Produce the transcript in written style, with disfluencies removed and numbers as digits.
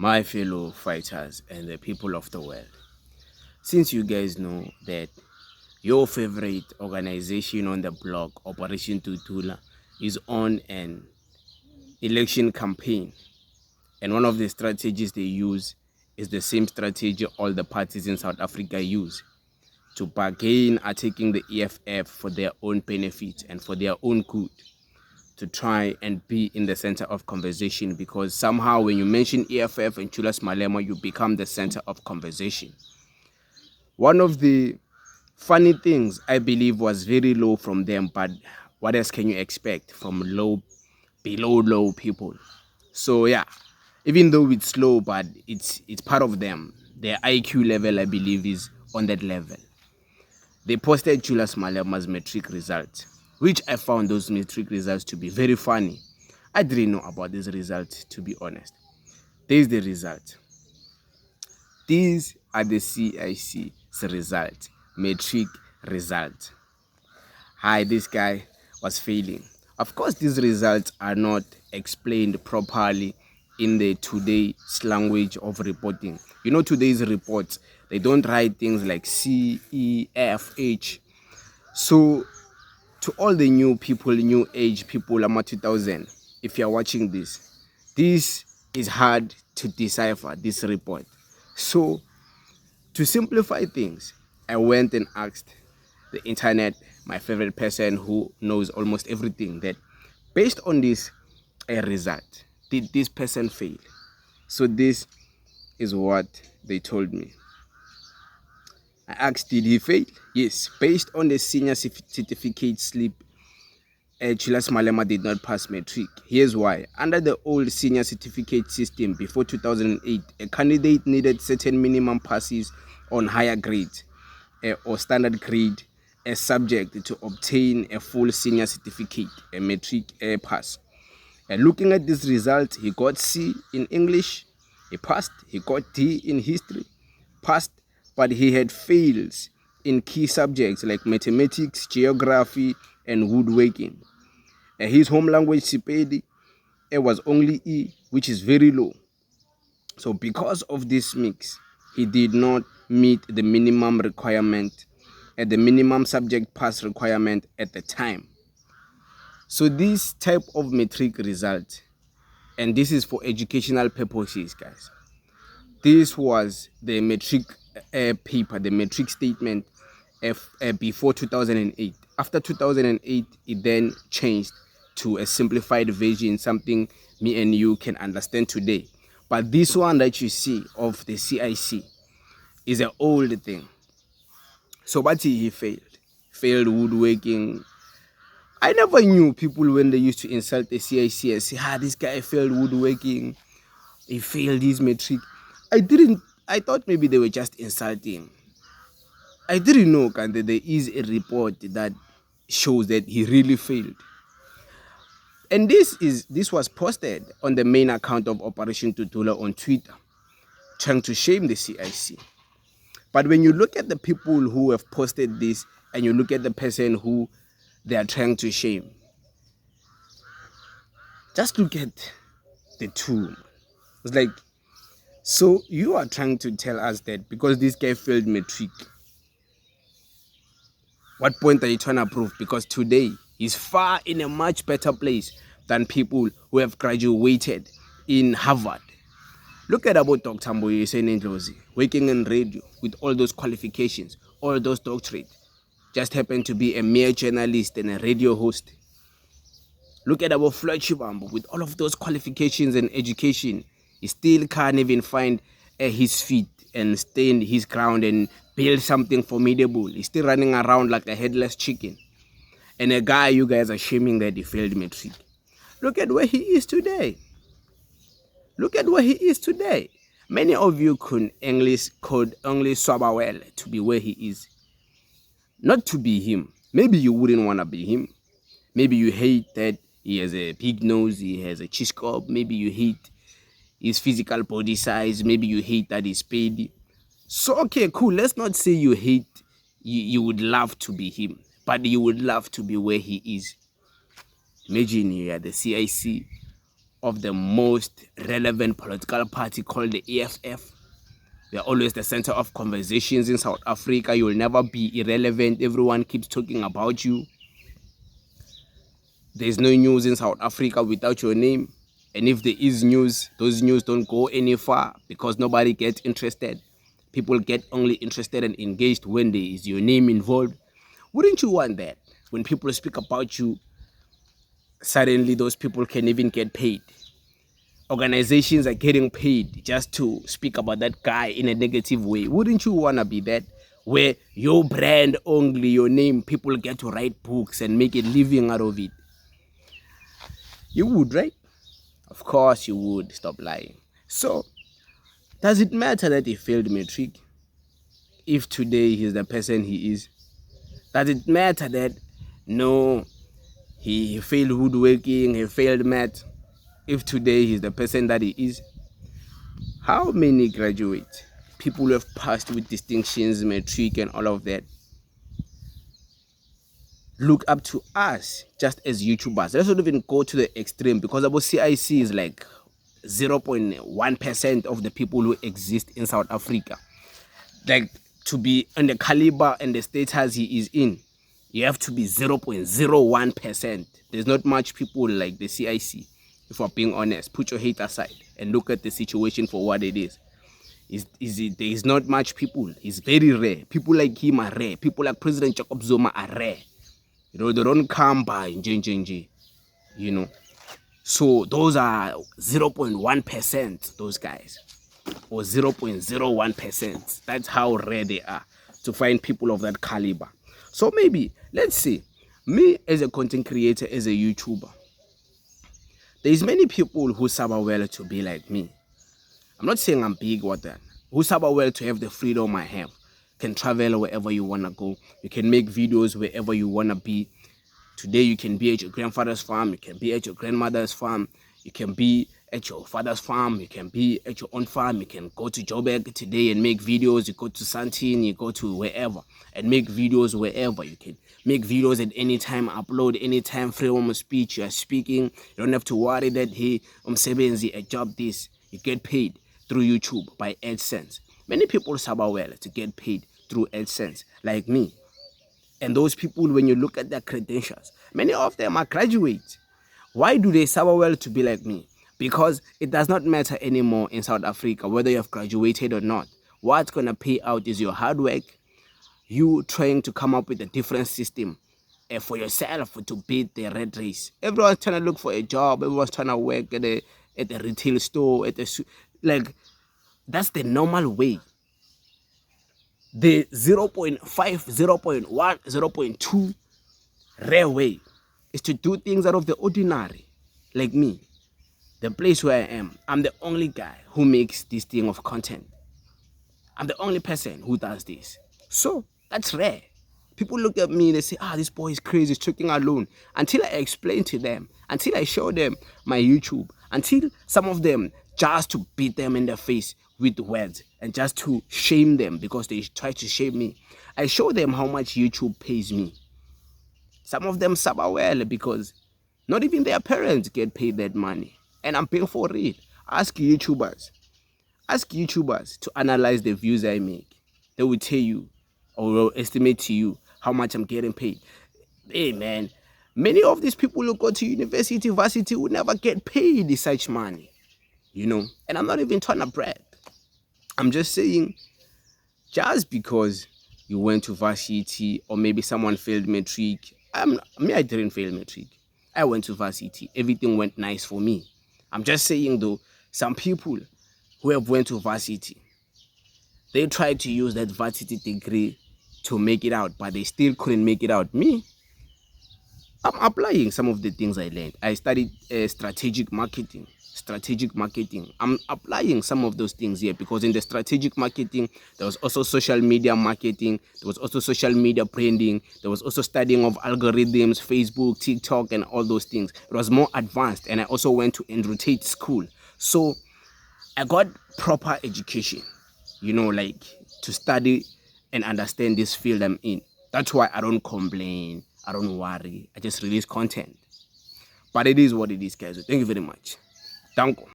My fellow fighters and the people of the world, since you guys know that your favorite organization on the block, Operation Dudula, is on an election campaign, and one of the strategies they use is the same strategy all the parties in South Africa use to bargain attacking the EFF for their own benefit and for their own good, to try and be in the center of conversation, because somehow when you mention EFF and Julius Malema, you become the center of conversation. One of the funny things I believe was very low from them, but what else can you expect from below low people? So yeah, even though it's low, but it's part of them. Their IQ level, I believe, is on that level. They posted Julius Malema'S Matric results, which I found those Matric results to be very funny. I didn't know about this result, to be honest. There's the result. These are the CIC's result, Matric result. Hi, this guy was failing. Of course, these results are not explained properly in the today's language of reporting. You know, today's reports, they don't write things like C, E, F, H. So, to all the new people, new age people, Ama 2000, if you're watching this is hard to decipher, this report. So, to simplify things, I went and asked the internet, my favorite person who knows almost everything, that based on this result, did this person fail? So this is what they told me. I asked, did he fail? Yes, based on the senior certificate slip, Julius Malema did not pass Matric. Here's why. Under the old senior certificate system before 2008, a candidate needed certain minimum passes on higher grades or standard grade as subject to obtain a full senior certificate, a Matric pass. And looking at this result, he got C in English, he passed. He got D in history, passed, but he had fails in key subjects like mathematics, geography, and woodworking. His home language, Sepedi, was only E, which is very low. So because of this mix, he did not meet the minimum requirement, the minimum subject pass requirement at the time. So this type of Matric result, and this is for educational purposes, guys. This was the Matric paper, the Matric statement before 2008. After 2008, it then changed to a simplified version, something me and you can understand today. But this one that you see of the CIC is an old thing. So what he failed woodworking. I never knew people when they used to insult the CIC and say, this guy failed woodworking, he failed his Matric. I thought maybe they were just insulting. I didn't know that there is a report that shows that he really failed. And this was posted on the main account of Operation Dudula on Twitter, trying to shame the CIC. But when you look at the people who have posted this and you look at the person who they are trying to shame, just look at the two. It's like, so you are trying to tell us that because this guy failed Matric, what point are you trying to prove? Because today he's far in a much better place than people who have graduated in Harvard. Look at about Dr. Mboyeseni Ndlozi, working in radio with all those qualifications, all those doctorates, just happened to be a mere journalist and a radio host. Look at about Floyd Shivambu with all of those qualifications and education. He still can't even find his feet and stand his ground and build something formidable. He's still running around like a headless chicken. And a guy you guys are shaming that he failed Matric. Look at where he is today. Look at where he is today. Many of you could only swabber well to be where he is. Not to be him. Maybe you wouldn't want to be him. Maybe you hate that he has a big nose, he has a cheese cob. Maybe you hate his physical body size. Maybe you hate that he's paid. So, okay, cool. Let's not say you hate, you would love to be him, but you would love to be where he is. Imagine you are the CIC of the most relevant political party called the EFF. They're always the center of conversations in South Africa. You'll never be irrelevant. Everyone keeps talking about you. There's no news in South Africa without your name. And if there is news, those news don't go any far because nobody gets interested. People get only interested and engaged when there is your name involved. Wouldn't you want that? When people speak about you, suddenly those people can even get paid. Organizations are getting paid just to speak about that guy in a negative way. Wouldn't you want to be that? Where your brand only, your name, people get to write books and make a living out of it. You would, right? Of course you would. Stop lying. So, does it matter that he failed Matric? If today he's the person he is? Does it matter that, no, he failed woodworking, he failed math? If today he's the person that he is? How many graduates, people who have passed with distinctions, Matric and all of that, look up to us just as YouTubers? Let's not even go to the extreme, because about CIC is like 0.1% of the people who exist in South Africa. Like, to be on the caliber and the status he is in, you have to be 0.01%. There's not much people like the CIC, if we're being honest. Put your hate aside and look at the situation for what it is. There is not much people. It's very rare. People like him are rare. People like President Jacob Zuma are rare. You know, they don't come by JNJ, you know. So those are 0.1%, those guys, or 0.01%. That's how rare they are to find people of that caliber. So maybe, let's say, me as a content creator, as a YouTuber, there's many people who suffer well to be like me. I'm not saying I'm big or that. Who suffer well to have the freedom I have. Can travel wherever you want to go. You can make videos wherever you want to be. Today you can be at your grandfather's farm. You can be at your grandmother's farm. You can be at your father's farm. You can be at your own farm. You can go to Joburg today and make videos. You go to Sandton. You go to wherever and make videos wherever. You can make videos at any time, upload anytime, freedom of speech. You are speaking. You don't have to worry that, hey, I'm Sebenzi, a job this. You get paid through YouTube by AdSense. Many people suffer well to get paid through AdSense, like me. And those people, when you look at their credentials, many of them are graduates. Why do they suffer well to be like me? Because it does not matter anymore in South Africa whether you have graduated or not. What's going to pay out is your hard work, you trying to come up with a different system for yourself to beat the red race. Everyone's trying to look for a job. Everyone's trying to work at a retail store, like, that's the normal way. The 0.5, 0.1, 0.2 rare way is to do things out of the ordinary, like me. The place where I am, I'm the only guy who makes this thing of content. I'm the only person who does this. So that's rare. People look at me and they say, this boy is crazy, he's talking alone. Until I explain to them, until I show them my YouTube, until some of them just to beat them in the face with words and just to shame them because they try to shame me. I show them how much YouTube pays me. Some of them suffer well because not even their parents get paid that money. And I'm paying for it. Ask YouTubers to analyze the views I make. They will tell you or will estimate to you how much I'm getting paid. Hey man, many of these people who go to university, varsity would never get paid such money. You know, and I'm not even trying to brag. I'm just saying, just because you went to varsity or maybe someone failed Matric, I didn't fail Matric. I went to varsity. Everything went nice for me. I'm just saying though, some people who have went to varsity, they tried to use that varsity degree to make it out, but they still couldn't make it out. Me, I'm applying some of the things I learned. I studied strategic marketing. I'm applying some of those things here because in the strategic marketing, there was also social media marketing. There was also social media branding. There was also studying of algorithms, Facebook, TikTok, and all those things. It was more advanced, and I also went to Andrew Tate School. So I got proper education, you know, like to study and understand this field I'm in. That's why I don't complain. I don't worry. I just release content. But it is what it is, guys. Thank you very much. Danko.